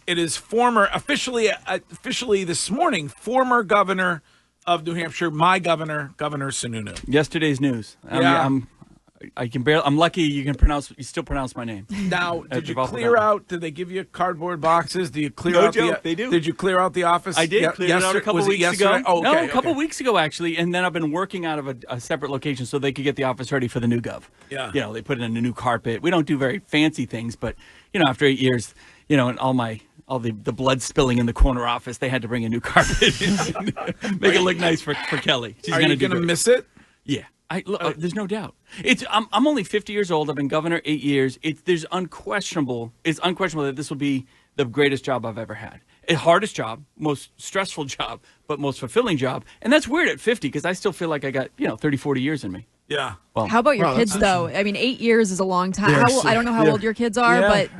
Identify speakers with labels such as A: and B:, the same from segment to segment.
A: It is officially this morning, former governor of New Hampshire, my governor, Governor Sununu.
B: Yesterday's news. I'm lucky you still pronounce my name.
A: Now, did you clear out? Did they give you cardboard boxes? Did you clear out
B: they do.
A: Did you clear out the office?
B: I did clear it out a couple weeks ago.
A: Oh, okay,
B: a couple weeks ago actually, and then I've been working out of a separate location so they could get the office ready for the new gov.
A: Yeah.
B: They put in a new carpet. We don't do very fancy things, but after 8 years, and all the blood spilling in the corner office, they had to bring a new carpet make it look nice for Kelly.
A: Are you going to miss it?
B: Yeah. There's no doubt. I'm only 50 years old. I've been governor 8 years. It's unquestionable that this will be the greatest job I've ever had. The hardest job, most stressful job, but most fulfilling job. And that's weird at 50 because I still feel like I got 30, 40 years in me.
A: Yeah.
C: Well, how about your kids, though? I mean, 8 years is a long time. I don't know how old your kids are, but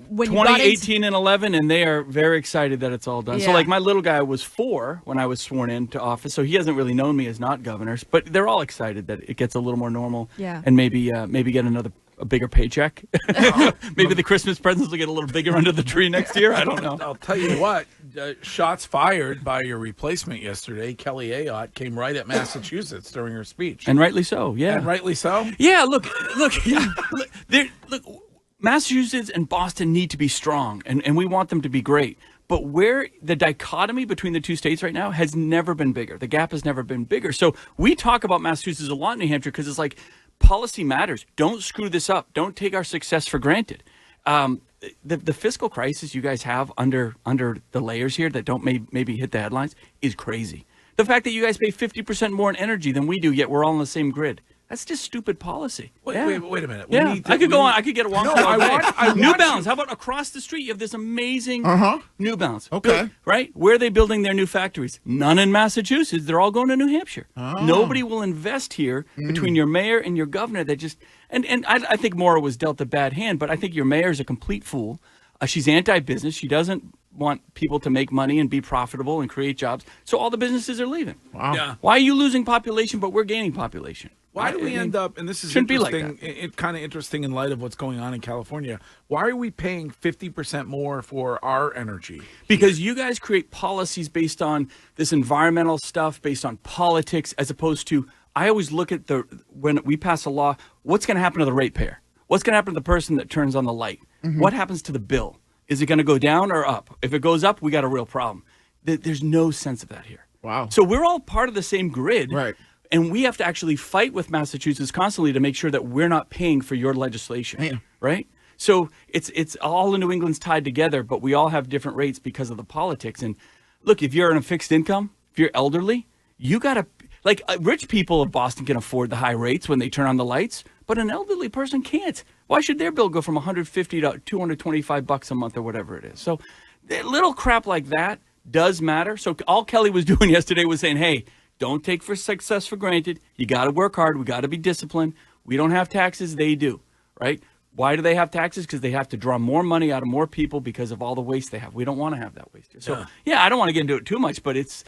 C: when
B: 20, 18, and 11, and they are very excited that it's all done. So, like, my little guy was 4 when I was sworn into office, so he hasn't really known me as not governors, but they're all excited that it gets a little more normal and maybe get a bigger paycheck. Maybe the Christmas presents will get a little bigger under the tree next year. I don't know.
A: I'll tell you what, shots fired by your replacement yesterday, Kelly Ayotte, came right at Massachusetts during her speech.
B: And rightly so, yeah.
A: And rightly so?
B: Yeah, look, Massachusetts and Boston need to be strong, and we want them to be great. But where the dichotomy between the two states right now has never been bigger. The gap has never been bigger. So we talk about Massachusetts a lot in New Hampshire because it's like, policy matters. Don't screw this up. Don't take our success for granted. The fiscal crisis you guys have under the layers here that don't maybe hit the headlines is crazy. The fact that you guys pay 50% more in energy than we do, yet we're all on the same grid. That's just stupid policy.
A: Wait a minute.
B: I could go on. I could get a long New Balance. How about across the street? You have this amazing New Balance.
D: Okay.
B: Right? Where are they building their new factories? None in Massachusetts. They're all going to New Hampshire. Nobody will invest here between your mayor and your governor. That just and I think Maura was dealt a bad hand, but I think your mayor's a complete fool. She's anti-business. She doesn't want people to make money and be profitable and create jobs. So all the businesses are leaving.
D: Wow.
A: Yeah.
B: Why are you losing population, but we're gaining population?
A: Why do we end up, and this is interesting, it's kind of interesting in light of what's going on in California, why are we paying 50% more for our energy?
B: Because you guys create policies based on this environmental stuff, based on politics, as opposed to, I always look at when we pass a law, what's going to happen to the ratepayer? What's going to happen to the person that turns on the light? What happens to the bill? Is it going to go down or up? If it goes up, we got a real problem. There's no sense of that here.
D: Wow.
B: So we're all part of the same grid.
D: Right.
B: And we have to actually fight with Massachusetts constantly to make sure that we're not paying for your legislation, right? So it's all in New England's tied together, but we all have different rates because of the politics. And look, if you're on a fixed income, if you're elderly, you got to, like rich people of Boston can afford the high rates when they turn on the lights, but an elderly person can't. Why should their bill go from $150 to $225 a month or whatever it is? So little crap like that does matter. So all Kelly was doing yesterday was saying, hey, don't take success for granted. You got to work hard. We got to be disciplined. We don't have taxes. They do, right? Why do they have taxes? Because they have to draw more money out of more people because of all the waste they have. We don't want to have that waste here. So, I don't want to get into it too much, but it's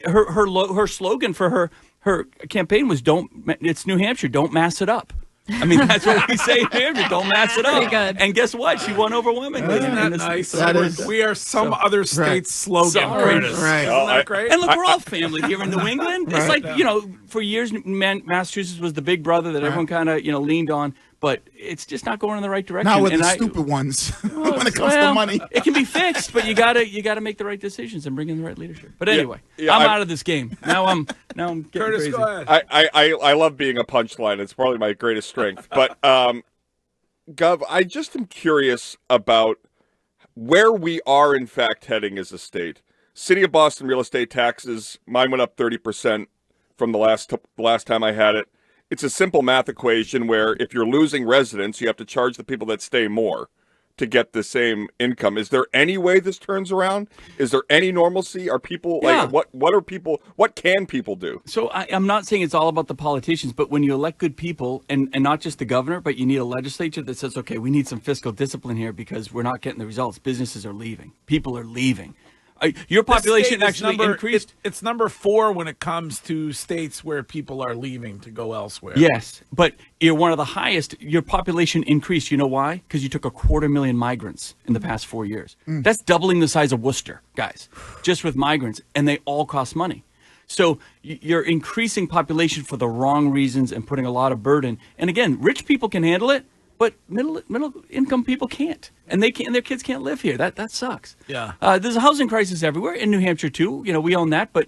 B: her slogan for her campaign was it's New Hampshire, don't mass it up. I mean, that's what we say here. Don't mass it up.
C: Pretty good.
B: And guess what? She won overwhelmingly.
A: Isn't that nice?
D: That is,
A: we are some other state's slogan.
D: Right.
A: Isn't that great?
B: And look, we're all family here in New England. It's like, for years, Massachusetts was the big brother that everyone kind of, leaned on. But it's just not going in the right direction.
D: Not with the stupid ones when it comes to money.
B: It can be fixed, but you gotta make the right decisions and bring in the right leadership. But anyway, I'm out of this game. Now I'm getting
A: Curtis,
B: crazy.
A: go ahead.
E: I love being a punchline. It's probably my greatest strength. But Gov, I just am curious about where we are in fact heading as a state. City of Boston real estate taxes, mine went up 30% from the last time I had it. It's a simple math equation where if you're losing residents, you have to charge the people that stay more to get the same income. Is there any way this turns around? Is there any normalcy? Are people like what can people do?
B: So I'm not saying it's all about the politicians, but when you elect good people and not just the governor, but you need a legislature that says, okay, we need some fiscal discipline here because we're not getting the results. Businesses are leaving. People are leaving. Your population actually increased.
A: It's number 4 when it comes to states where people are leaving to go elsewhere.
B: Yes, but you're one of the highest. Your population increased. You know why? Because you took 250,000 migrants in the past 4 years. That's doubling the size of Worcester, guys, just with migrants, and they all cost money. So you're increasing population for the wrong reasons and putting a lot of burden. And again, rich people can handle it, but middle income people can't, and they can't. And their kids can't live here. That sucks.
A: Yeah.
B: There's a housing crisis everywhere in New Hampshire too. You know, we own that, but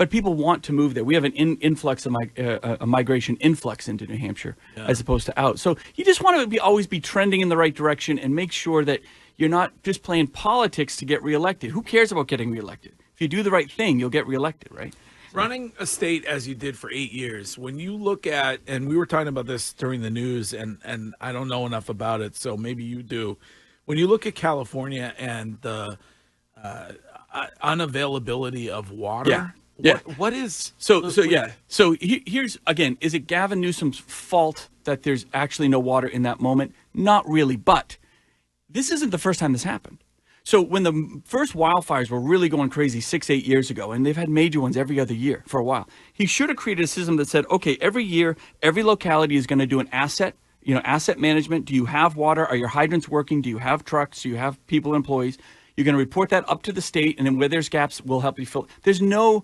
B: people want to move there. We have an influx of a migration influx into New Hampshire as opposed to out. So you just want to always be trending in the right direction and make sure that you're not just playing politics to get reelected. Who cares about getting reelected? If you do the right thing, you'll get reelected, right?
A: Running a state as you did for 8 years, when you look at, and we were talking about this during the news, and I don't know enough about it, so maybe you do. When you look at California and the unavailability of water, what is
B: so here's again, is it Gavin Newsom's fault that there's actually no water in that moment? Not really, but this isn't the first time this happened. So when the first wildfires were really going crazy 6-8 years ago, and they've had major ones every other year for a while, he should have created a system that said, okay, every year, every locality is going to do an asset management. Do you have water? Are your hydrants working? Do you have trucks? Do you have people, employees? You're going to report that up to the state, and then where there's gaps, we'll help you fill. There's no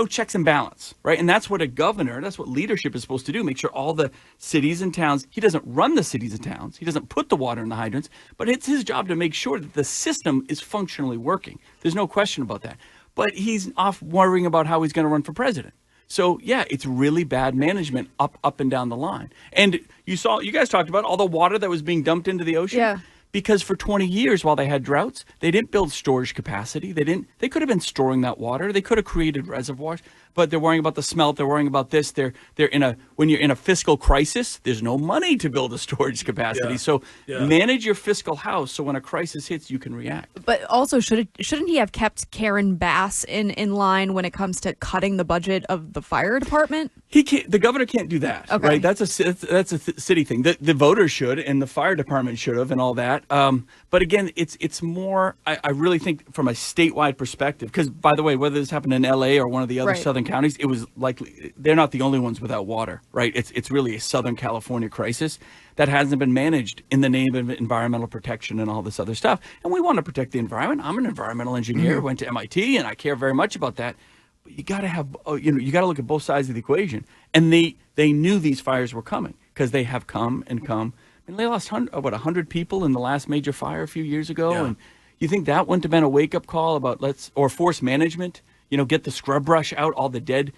B: checks and balance, right? And that's what a governor, that's what leadership is supposed to do, make sure all the cities and towns, he doesn't run the cities and towns, he doesn't put the water in the hydrants, but it's his job to make sure that the system is functionally working. There's no question about that. But he's off worrying about how he's going to run for president. So, yeah, it's really bad management up and down the line. And you guys talked about all the water that was being dumped into the ocean.
C: Yeah.
B: Because for 20 years, while they had droughts, they didn't build storage capacity. They could have been storing that water. They could have created reservoirs, but they're worrying about the smelt. They're worrying about this. When you're in a fiscal crisis, there's no money to build a storage capacity.
A: Yeah.
B: So manage your fiscal house so when a crisis hits, you can react.
C: But also, shouldn't he have kept Karen Bass in line when it comes to cutting the budget of the fire department?
B: He can't. The governor can't do that.
C: Okay.
B: Right? That's a city thing. The voters should, and the fire department should have, and all that. But again, it's more. I really think from a statewide perspective, because by the way, whether this happened in L.A. or one of the other southern counties, it was likely they're not the only ones without water. Right? It's really a Southern California crisis that hasn't been managed in the name of environmental protection and all this other stuff. And we want to protect the environment. I'm an environmental engineer, went to MIT, and I care very much about that. But you got to have, you got to look at both sides of the equation. And they knew these fires were coming because they have come and come. I mean, they lost 100 people in the last major fire a few years ago. Yeah. And you think that wouldn't have been a wake-up call about or forest management? Get the scrub brush out, all the dead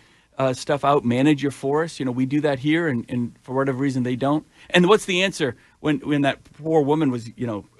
B: stuff out, manage your forest. We do that here, and for whatever reason they don't. And what's the answer when that poor woman was,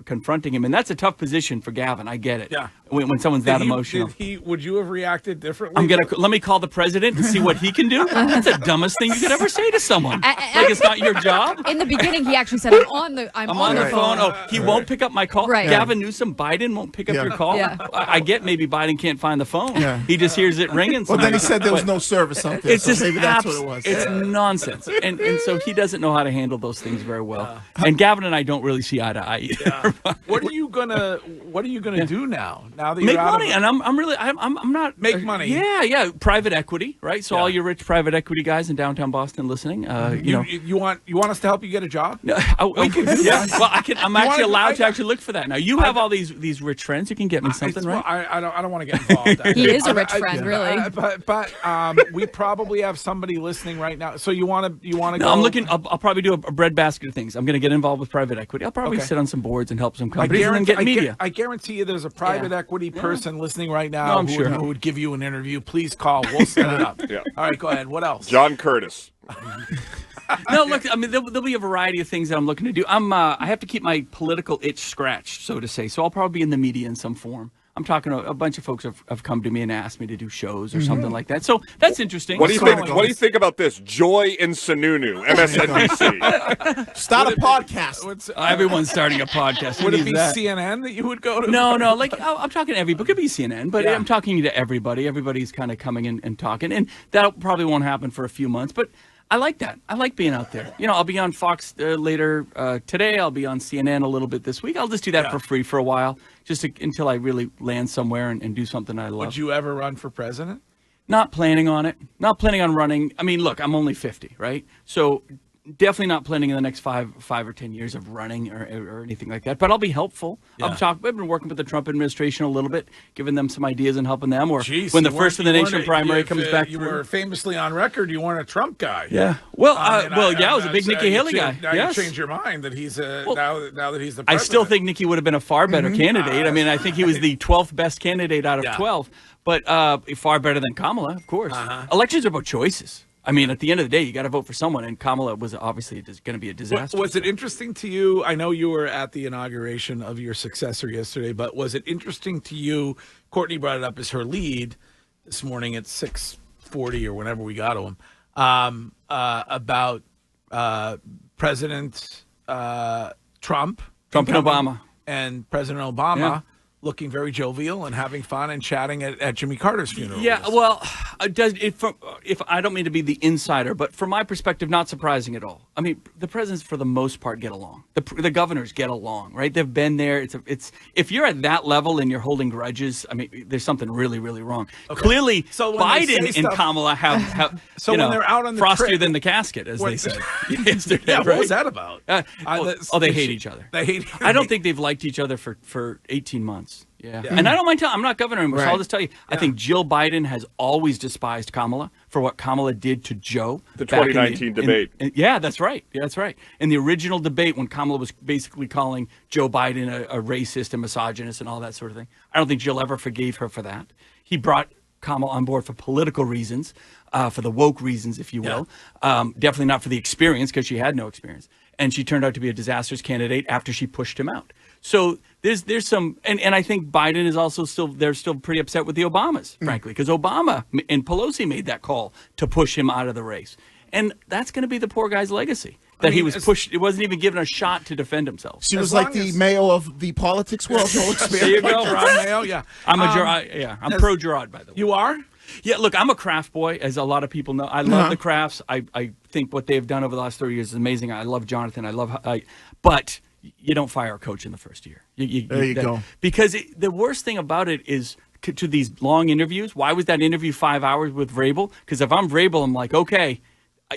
B: confronting him? And that's a tough position for Gavin. I get it. Yeah. When someone's that emotional.
A: Would you have reacted differently?
B: Let me call the president and see what he can do. That's the dumbest thing you could ever say to someone. Like it's not your job.
C: In the beginning, he actually said, I'm on the phone.
B: Oh, he won't pick up my call.
C: Right.
B: Gavin Newsom, Biden won't pick up your call.
C: Yeah.
B: I get maybe Biden can't find the phone. Yeah. He just hears it ringing.
D: Well, then he said there was no service out there.
B: It's
D: so
B: just
D: maybe that's what it was.
B: It's nonsense. And so he doesn't know how to handle those things very well. And Gavin and I don't really see eye to eye either.
A: Yeah. What are you gonna do now? Now that
B: make
A: you're
B: money, and I'm not
A: make money.
B: Yeah, private equity, right? So all your rich private equity guys in downtown Boston listening,
A: you want us to help you get a job?
B: No, we can do that. Well, I'm actually allowed to actually look for that now. You have all these rich friends. You can get me something, right?
A: I don't want to get involved.
C: He is a rich friend, really.
A: But we probably have somebody listening right now. So you want to go?
B: I'm looking. I'll probably do a breadbasket of things. I'm going to get involved with private equity. I'll probably sit on some boards and help some companies and then get media.
A: I guarantee you there's a private equity person listening right now who would give you an interview. Please call. We'll set it up. Yeah. All right, go ahead. What else?
E: John Curtis.
B: No, look, I mean, there'll be a variety of things that I'm looking to do. I have to keep my political itch scratched, so to say. So I'll probably be in the media in some form. I'm talking to a bunch of folks have come to me and asked me to do shows or something like that. So that's interesting.
E: What do you think? What do you think about this? Joy in Sununu, MSNBC.
D: Start a podcast.
B: Everyone's starting a podcast.
A: Would it be CNN that you would go to?
B: No. Like I'm talking to everybody. It could be CNN, but I'm talking to everybody. Everybody's kind of coming in and talking, and that probably won't happen for a few months. But I like that. I like being out there. I'll be on Fox later today. I'll be on CNN a little bit this week. I'll just do that for free for a while, until I really land somewhere and do something I love.
A: Would you ever run for president?
B: Not planning on it. Not planning on running. I mean, look, I'm only 50, right? So definitely not planning in the next 5 or 10 years of running or anything like that. But I'll be helpful.
A: Yeah.
B: I've been working with the Trump administration a little bit, giving them some ideas and helping them. Or
A: Jeez,
B: when the first of the nation primary comes back,
A: you were famously on record. You weren't a Trump guy.
B: Yeah. Well, I was a big Nikki Haley guy.
A: Now
B: yes.
A: you changed your mind that he's now that he's the president.
B: I still think Nikki would have been a far better candidate. I mean, I think he was the 12th best candidate out of 12, but far better than Kamala, of course. Elections are about choices. I mean, at the end of the day, you got to vote for someone, and Kamala was obviously going to be a disaster.
A: Was it interesting to you? I know you were at the inauguration of your successor yesterday, but was it interesting to you? Courtney brought it up as her lead this morning at 6:40 or whenever we got to him about President Trump
B: and Obama.
A: And President Obama looking very jovial and having fun and chatting at Jimmy Carter's funeral.
B: Yeah, well, if I don't mean to be the insider, but from my perspective, not surprising at all. I mean, the presidents for the most part get along. The governors get along, right? They've been there. It's if you're at that level and you're holding grudges, I mean, there's something really, really wrong. Okay. Clearly, Biden and Kamala have
A: when they're out on the
B: frostier than the casket, as they said yesterday.
A: Yeah,
B: right?
A: what was that about?
B: They hate each other.
A: They hate.
B: I don't think they've liked each other for 18 months. Yeah. And I don't mind telling. I'm not governor anymore, so I'll just tell you. I think Jill Biden has always despised Kamala for what Kamala did to Joe.
E: The 2019 debate.
B: Yeah, that's right. Yeah, that's right. In the original debate, when Kamala was basically calling Joe Biden a racist and misogynist and all that sort of thing, I don't think Jill ever forgave her for that. He brought Kamala on board for political reasons, for the woke reasons, if you will. Definitely not for the experience, because she had no experience. And she turned out to be a disastrous candidate after she pushed him out. So there's some, and I think Biden is also they're still pretty upset with the Obamas, frankly, because Obama and Pelosi made that call to push him out of the race. And that's going to be the poor guy's legacy, that he was pushed. It wasn't even given a shot to defend himself.
D: She was like the Mayo of the politics world. No experience.
B: There you go.
A: Gerard Mayo, yeah.
B: I'm pro Gerard, by the way.
A: You are?
B: Yeah, look, I'm a Kraft boy, as a lot of people know. I love the Krafts. I think what they've done over the last 30 years is amazing. I love Jonathan. But you don't fire a coach in the first year.
D: There you go.
B: Because the worst thing about it is to these long interviews. Why was that interview 5 hours with Vrabel? Because if I'm Vrabel, I'm like, okay,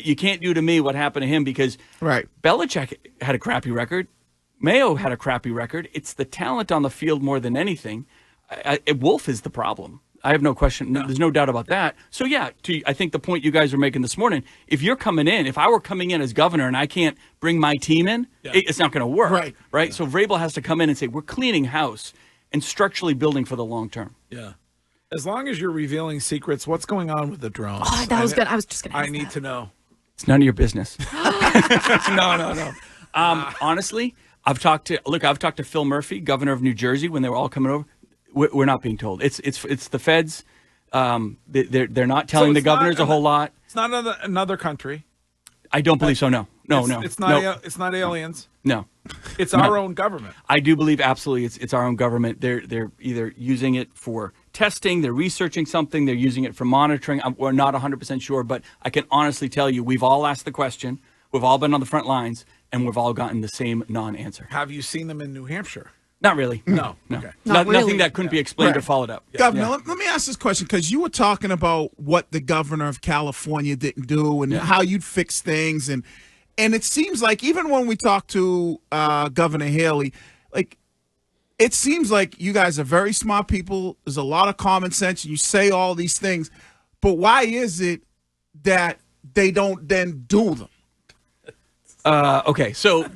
B: you can't do to me what happened to him, because Belichick had a crappy record. Mayo had a crappy record. It's the talent on the field more than anything. Wolf is the problem. I have no question. No, there's no doubt about that. So, I think the point you guys were making this morning, if you're coming in, if I were coming in as governor and I can't bring my team in, it's not going to work. Right? Yeah. So Vrabel has to come in and say, we're cleaning house and structurally building for the long term.
A: Yeah. As long as you're revealing secrets, what's going on with the drones?
C: Oh, that was good. I was just going to ask
A: I need to know.
B: It's none of your business. No. Honestly, I've talked to Phil Murphy, governor of New Jersey, when they were all coming over. We're not being told. It's the feds. They're not telling the governors a whole lot.
A: It's not another country.
B: I don't believe so. No.
A: It's not aliens.
B: No.
A: It's our own government.
B: I do believe absolutely it's our own government. They're either using it for testing, they're researching something, they're using it for monitoring. We're not 100% sure, but I can honestly tell you, we've all asked the question. We've all been on the front lines, and we've all gotten the same non-answer.
A: Have you seen them in New Hampshire?
B: Not really.
A: No.
B: Okay.
C: Really.
B: Nothing that couldn't be explained or followed up.
D: Governor, let me ask this question, because you were talking about what the governor of California didn't do and how you'd fix things. And it seems like even when we talk to Governor Haley, like, it seems like you guys are very smart people. There's a lot of common sense. You say all these things. But why is it that they don't then do them?
B: Okay, so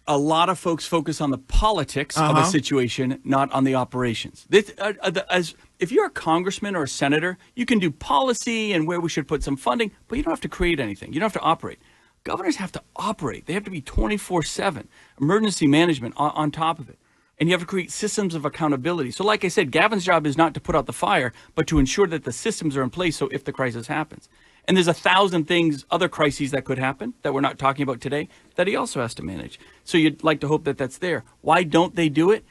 B: a lot of folks focus on the politics of a situation, not on the operations. If you're a congressman or a senator, you can do policy and where we should put some funding, but you don't have to create anything. You don't have to operate. Governors have to operate. They have to be 24/7, emergency management on top of it. And you have to create systems of accountability. So like I said, Gavin's job is not to put out the fire, but to ensure that the systems are in place so if the crisis happens. And there's 1,000 things, other crises that could happen that we're not talking about today, that he also has to manage. So you'd like to hope that that's there. Why don't they do it?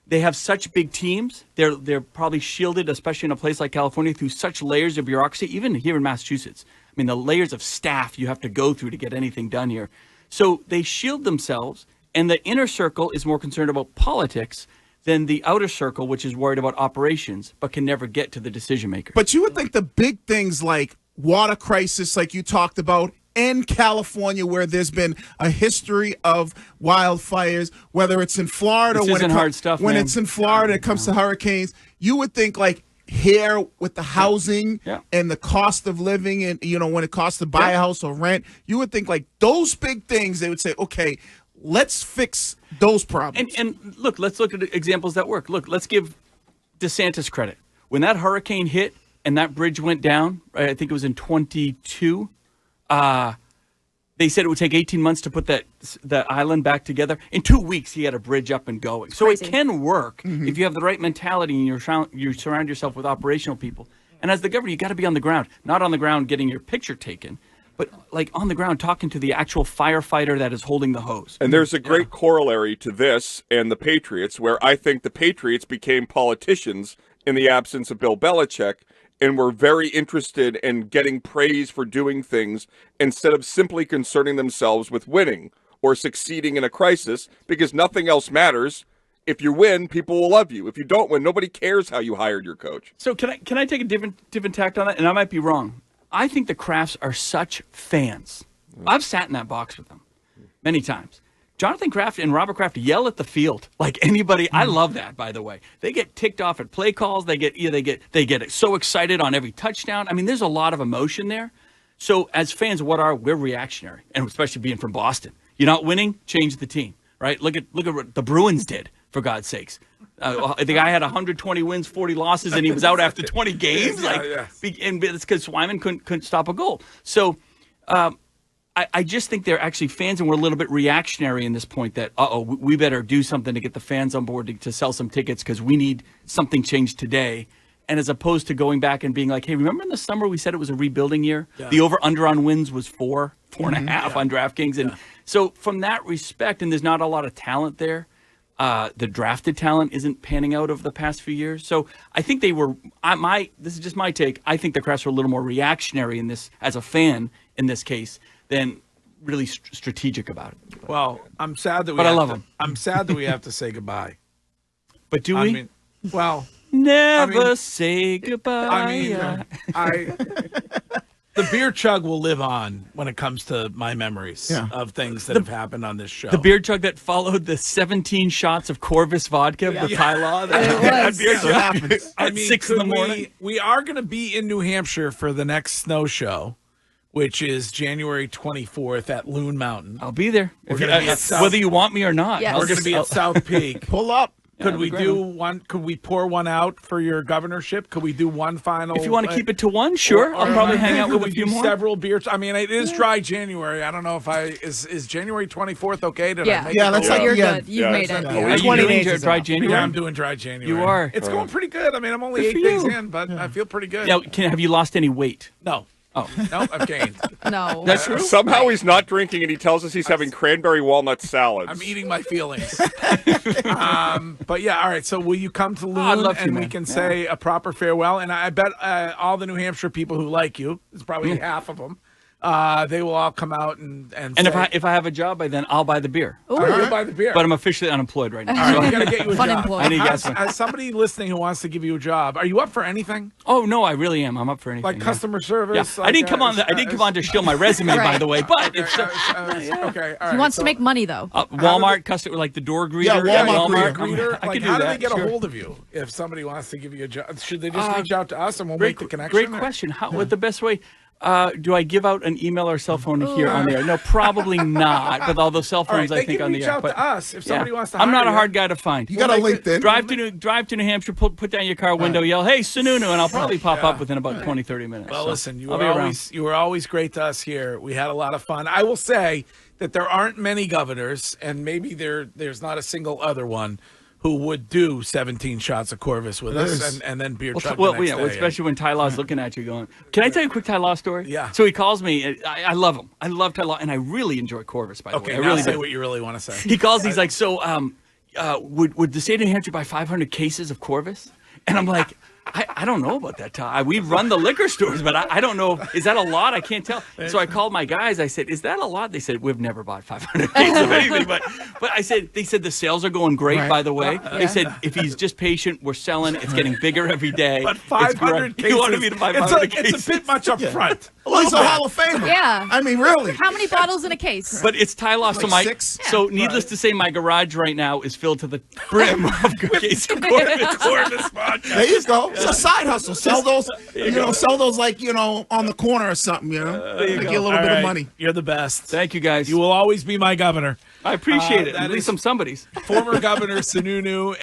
B: They have such big teams. They're probably shielded, especially in a place like California, through such layers of bureaucracy, even here in Massachusetts. I mean, the layers of staff you have to go through to get anything done here. So they shield themselves, and the inner circle is more concerned about politics than the outer circle, which is worried about operations, but can never get to the decision maker.
D: But you would think the big things like water crisis, like you talked about, in California, where there's been a history of wildfires, whether it's in Florida,
B: This isn't hard stuff,
D: when
B: man.
D: it's in Florida, it comes to hurricanes, you would think like here with the housing and the cost of living, and when it costs to buy a house or rent, you would think like those big things, they would say, okay, let's fix those problems.
B: And look, let's look at examples that work. Look, let's give DeSantis credit. When that hurricane hit and that bridge went down, right, I think it was in 22, they said it would take 18 months to put that island back together. In 2 weeks, he had a bridge up and going. So it can work if you have the right mentality and you surround yourself with operational people. And as the governor, you got to be on the ground, not on the ground getting your picture taken, but like on the ground talking to the actual firefighter that is holding the hose.
E: And there's a great corollary to this and the Patriots, where I think the Patriots became politicians in the absence of Bill Belichick, and were very interested in getting praise for doing things instead of simply concerning themselves with winning or succeeding in a crisis, because nothing else matters. If you win, people will love you. If you don't win, nobody cares how you hired your coach.
B: So can I take a different tact on that? And I might be wrong. I think the Krafts are such fans. I've sat in that box with them many times. Jonathan Kraft and Robert Kraft yell at the field like anybody. I love that, by the way. They get ticked off at play calls. They get so excited on every touchdown. I mean, there's a lot of emotion there. So as fans, we're reactionary, and especially being from Boston. You're not winning, change the team, right? Look at what the Bruins did, for God's sakes. The guy had 120 wins, 40 losses, and he was out after 20 games. And it's because Wyman couldn't stop a goal. So. I just think they're actually fans, and we're a little bit reactionary in this point that, we better do something to get the fans on board to sell some tickets because we need something changed today. And as opposed to going back and being like, hey, remember in the summer we said it was a rebuilding year? Yeah. The over-under on wins was 4.5 on DraftKings. And so from that respect, and there's not a lot of talent there, the drafted talent isn't panning out over the past few years. So I think they were, this is just my take, I think the Krafts were a little more reactionary in this, as a fan in this case, than really strategic about it.
A: Well, I'm sad that
B: I love them.
A: I'm sad that we have to say goodbye.
B: But do we?
A: I mean, well,
B: never say goodbye.
A: The beer chug will live on when it comes to my memories of things that have happened on this show.
B: The beer chug that followed the 17 shots of Corvus vodka with Tylaw. That beer chug happens at 6 in the morning.
A: We are going to be in New Hampshire for the next snow show, which is January 24th at Loon Mountain.
B: I'll be there. Whether you want me or not.
C: Yes.
A: We're going to be at South Peak.
D: Pull up.
A: Could we do one? Could we pour one out for your governorship? Could we do one final?
B: If you want to keep it to one, sure. I'll probably hang out with a few more.
A: Several beers. I mean, it is dry January. I don't know if is January 24th okay?
D: That's
C: how you're
D: yeah.
C: good. You've made it.
B: Are you doing dry January?
A: Yeah, I'm doing dry January.
B: You are.
A: It's going pretty good. I mean, I'm only 8 days in, but I feel pretty good.
B: Now, have you lost any weight?
A: No.
B: Oh.
A: No, I've gained.
C: No.
B: That's true.
E: Somehow he's not drinking, and he tells us he's having cranberry walnut salads.
A: I'm eating my feelings. But yeah, all right. So will you come to Loon
B: I'd love to,
A: and
B: man.
A: we can say a proper farewell? And I bet all the New Hampshire people who like you, it's probably half of them, they will all come out and say,
B: if I have a job by then, I'll buy the beer.
A: all right, you'll buy the beer.
B: But I'm officially unemployed right now.
A: all right, we got to get you a job.
C: Unemployed.
B: I need to get some.
A: As somebody listening who wants to give you a job, are you up for anything?
B: Oh no, I really am. I'm up for anything.
A: Like customer service?
B: Yeah.
A: Like,
B: I didn't come on. I didn't come on to show my resume, by the way. But it's
A: okay, all right.
C: He wants to make money, though.
B: Walmart customer, like the door greeter.
D: Walmart
A: greeter.
B: I
A: Like,
B: can do
A: how do
B: that.
A: they get
B: sure.
A: a hold of you if somebody wants to give you a job? Should they just reach out to us and we'll make the connection?
B: Great question. What the best way? Do I give out an email or cell phone here on the air? No, probably not. But although cell phones, I think on the air.
A: They can reach out to us if somebody wants to hire
B: I'm not a hard guy to find.
D: You got a LinkedIn.
B: Drive to New Hampshire, put down your car window, yell, "Hey, Sununu," and I'll probably pop up within about 20, 30 minutes.
A: Well,
B: So
A: listen, you were
B: I'll
A: always great to us here. We had a lot of fun. I will say that there aren't many governors, and maybe there's not a single other one who would do 17 shots of Corvus with us and then beer chug the next day.
B: Especially when Ty Law's looking at you going, can I tell you a quick Ty Law story?
A: Yeah.
B: So he calls me. I love him. I love Ty Law, and I really enjoy Corvus, by the way.
A: Okay,
B: I
A: now
B: really
A: say
B: do.
A: what you really want to say.
B: He calls. He's like, so would the state of New Hampshire buy 500 cases of Corvus? And I'm like, I don't know about that, Todd. We run the liquor stores, but I don't know. Is that a lot? I can't tell. So I called my guys. I said, is that a lot? They said, we've never bought 500 cases of anything. But they said the sales are going great, by the way. They said, if he's just patient, we're selling. It's getting bigger every day.
A: But 500 cases.
B: You wanted me to buy 500 cases.
A: It's a bit much up front.
D: Well, he's a Hall of Famer.
C: Yeah.
D: I mean, really.
C: How many bottles in a case?
B: But it's Ty-Law, so
D: Like 6?
B: So needless to say, my garage right now is filled to the brim of case of Corvus vodka.
D: There you go. It's a side hustle. Sell those, sell those like, on the corner or something, Make you a little bit of money.
A: You're the best.
B: Thank you, guys.
A: You will always be my governor.
B: I appreciate it.
A: That
B: At least
A: is-
B: I'm somebody's.
A: Former Governor Sununu